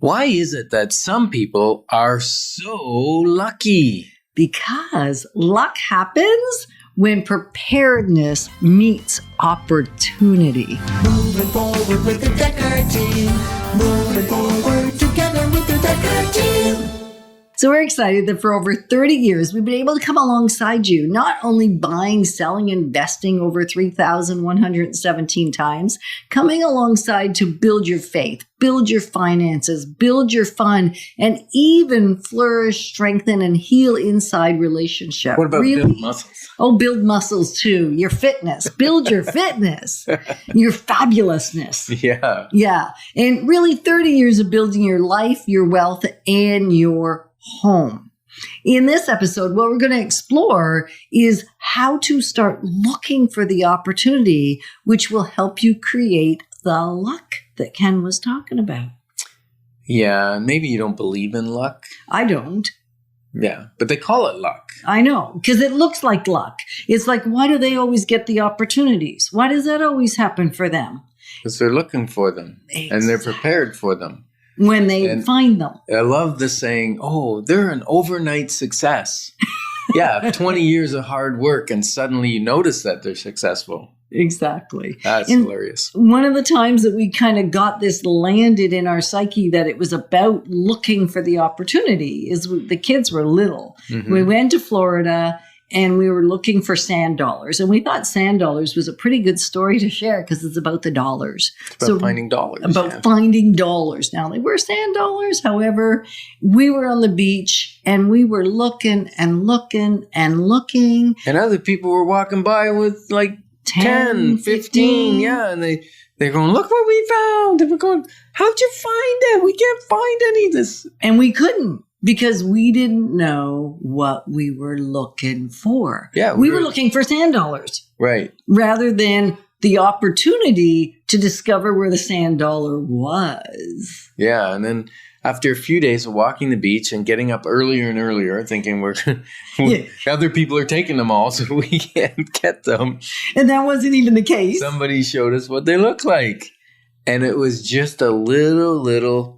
Why is it that some people are so lucky? Because luck happens when preparedness meets opportunity. Moving forward with the Decker team. Moving forward together with the Decker team. So we're excited that for over 30 years, we've been able to come alongside you, not only buying, selling, investing over 3,117 times, coming alongside to build your faith, build your finances, build your fun, and even flourish, strengthen, and heal inside relationship. What about build muscles? Oh, build muscles too. Your fitness. Build your fitness. Your fabulousness. Yeah. Yeah. And really 30 years of building your life, your wealth, and your home. In this episode, what we're going to explore is how to start looking for the opportunity, which will help you create the luck that Ken was talking about. Yeah, maybe you don't believe in luck. I don't. Yeah, but they call it luck. I know, because it looks like luck. It's like, why do they always get the opportunities? Why does that always happen for them? Because they're looking for them and they're prepared for them. When they find them. I love the saying, oh, they're an overnight success. Yeah, 20 years of hard work and suddenly you notice that they're successful. Exactly. That's hilarious. One of the times that we kind of got this landed in our psyche that it was about looking for the opportunity is the kids were little. Mm-hmm. We went to Florida and we were looking for sand dollars. And we thought sand dollars was a pretty good story to share because it's about the dollars. It's about finding dollars. Finding dollars. Now, they were sand dollars. However, we were on the beach and we were looking and looking and looking. And other people were walking by with like 10, 15. Yeah, and they're going, look what we found. And we're going, how'd you find it? We can't find any of this. And we couldn't. Because we didn't know what we were looking for. Yeah, we were looking for sand dollars. Right. Rather than the opportunity to discover where the sand dollar was. Yeah, and then after a few days of walking the beach and getting up earlier and earlier, thinking other people are taking them all, so we can't get them. And that wasn't even the case. Somebody showed us what they look like. And it was just a little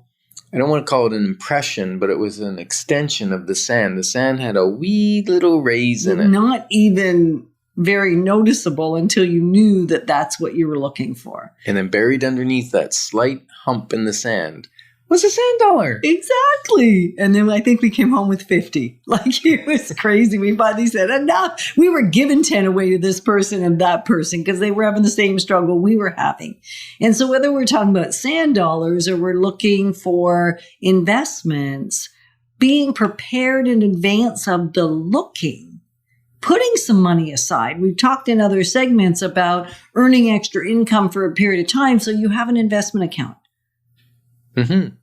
I don't want to call it an impression, but it was an extension of the sand. The sand had a wee little raise in it. Not even very noticeable until you knew that that's what you were looking for. And then buried underneath that slight hump in the sand was a sand dollar. Exactly. And then I think we came home with 50. Like, it was crazy. We finally said, enough. We were giving 10 away to this person and that person because they were having the same struggle we were having. And so whether we're talking about sand dollars or we're looking for investments, being prepared in advance of the looking, putting some money aside. We've talked in other segments about earning extra income for a period of time so you have an investment account. Mm-hmm.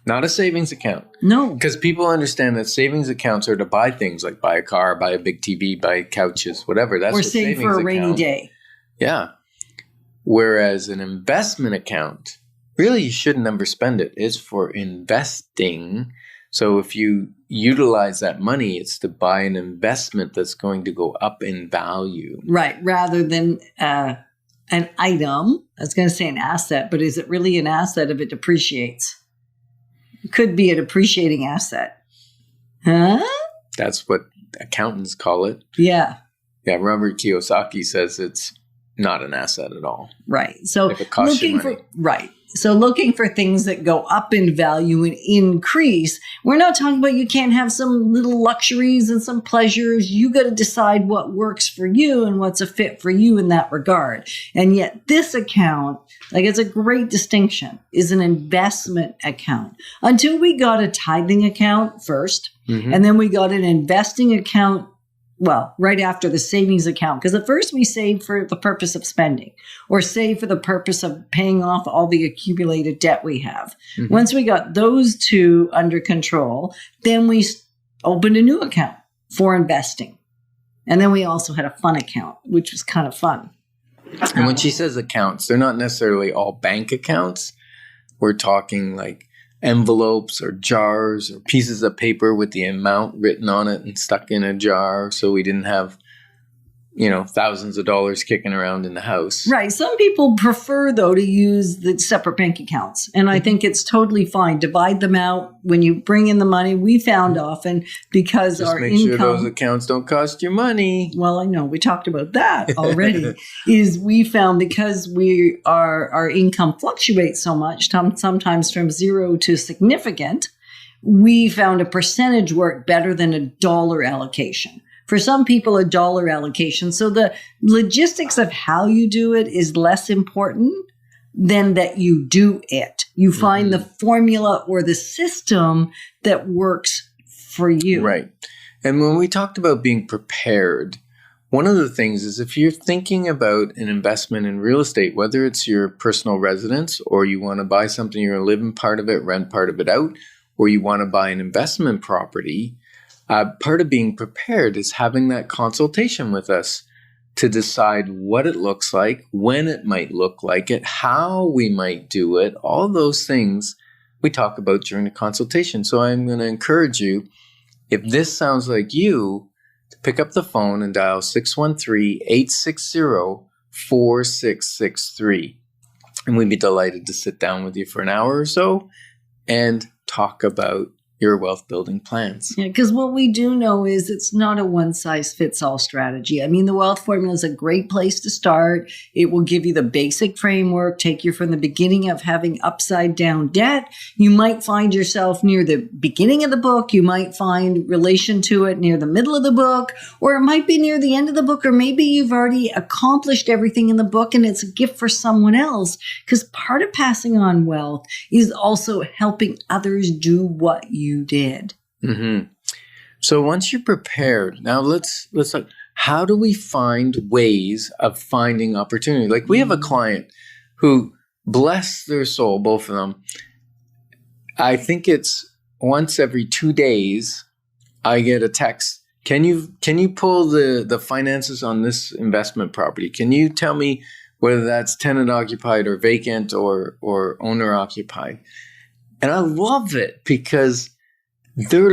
Not a savings account. No. Because people understand that savings accounts are to buy things like buy a car, buy a big TV, buy couches, whatever. That's or save for a rainy day. Yeah. Whereas an investment account, really you shouldn't overspend it. It's for investing. So if you utilize that money, it's to buy an investment that's going to go up in value. Right. Rather than an item. I was going to say an asset, but is it really an asset if it depreciates? It could be a depreciating asset. Huh? That's what accountants call it. Yeah. Yeah, Robert Kiyosaki says it's not an asset at all. Right. So if it costs you money. So looking for things that go up in value and increase. We're not talking about you can't have some little luxuries and some pleasures. You got to decide what works for you and what's a fit for you in that regard. And yet this account, like, it's a great distinction, is an investment account. Until we got a tithing account first, and then we got an investing account, well, right after the savings account. Because at first we saved for the purpose of spending or save for the purpose of paying off all the accumulated debt we have. Mm-hmm. Once we got those two under control, then we opened a new account for investing. And then we also had a fun account, which was kind of fun. And when she says accounts, they're not necessarily all bank accounts. We're talking like envelopes or jars or pieces of paper with the amount written on it and stuck in a jar, so we didn't have thousands of dollars kicking around in the house. Right. Some people prefer, though, to use the separate bank accounts. And I think it's totally fine. Divide them out. When you bring in the money, we found often because Just our make income... sure those accounts don't cost you money. Well, I know. We talked about that already. We found because our income fluctuates so much, sometimes from zero to significant, we found a percentage worked better than a dollar allocation. For some people, a dollar allocation. So the logistics of how you do it is less important than that you do it. You find the formula or the system that works for you. Right. And when we talked about being prepared, one of the things is if you're thinking about an investment in real estate, whether it's your personal residence or you want to buy something, you're going to live in part of it, rent part of it out, or you want to buy an investment property, part of being prepared is having that consultation with us to decide what it looks like, when it might look like it, how we might do it. All those things we talk about during the consultation. So I'm going to encourage you, if this sounds like you, to pick up the phone and dial 613-860-4663. And we'd be delighted to sit down with you for an hour or so and talk about your wealth building plans. Yeah, because what we do know is it's not a one-size-fits-all strategy. I mean, the wealth formula is a great place to start. It will give you the basic framework, take you from the beginning of having upside-down debt. You might find yourself near the beginning of the book. You might find relation to it near the middle of the book, or it might be near the end of the book, or maybe you've already accomplished everything in the book and it's a gift for someone else. Because part of passing on wealth is also helping others do what you did. Mm-hmm. So once you're prepared, now let's look, how do we find ways of finding opportunity? Like we have a client who, bless their soul, both of them, I think it's once every 2 days, I get a text. Can you pull the finances on this investment property? Can you tell me whether that's tenant occupied or vacant or owner occupied? And I love it because they're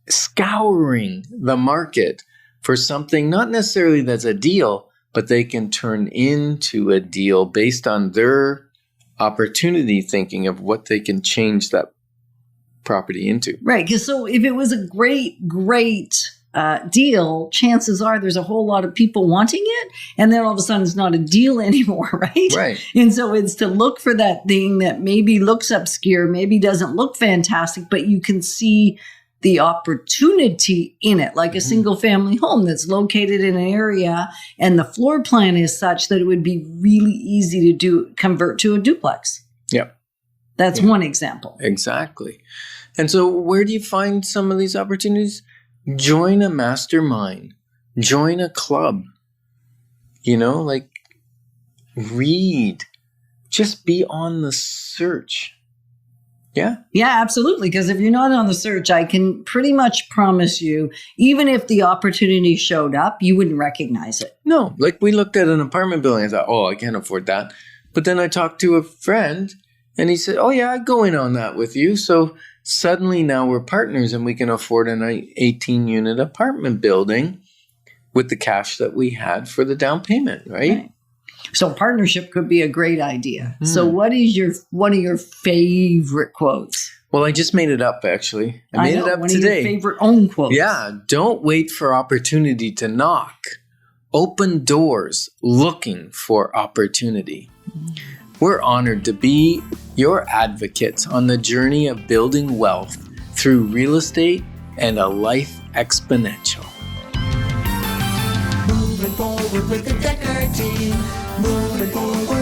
scouring the market for something, not necessarily that's a deal, but they can turn into a deal based on their opportunity thinking of what they can change that property into. Right. Because so if it was a great deal, chances are there's a whole lot of people wanting it. And then all of a sudden it's not a deal anymore, right? Right. And so it's to look for that thing that maybe looks obscure, maybe doesn't look fantastic, but you can see the opportunity in it, like a single family home that's located in an area and the floor plan is such that it would be really easy to convert to a duplex. Yep. That's one example. Exactly. And so where do you find some of these opportunities? Join a mastermind, join a club, read, just be on the search. Yeah. Yeah, absolutely. Because if you're not on the search, I can pretty much promise you, even if the opportunity showed up, you wouldn't recognize it. No, like we looked at an apartment building and I thought, I can't afford that. But then I talked to a friend and he said, oh yeah, I'd go in on that with you. So suddenly now we're partners and we can afford an 18-unit apartment building with the cash that we had for the down payment, right? So partnership could be a great idea. So what is one of your favorite quotes? Well, I just made it up, actually. I made it up one today. Of your favorite own quotes. Yeah. Don't wait for opportunity to knock. Open doors looking for opportunity. We're honored to be your advocates on the journey of building wealth through real estate and a life exponential. Moving forward with the Decker team. Moving forward.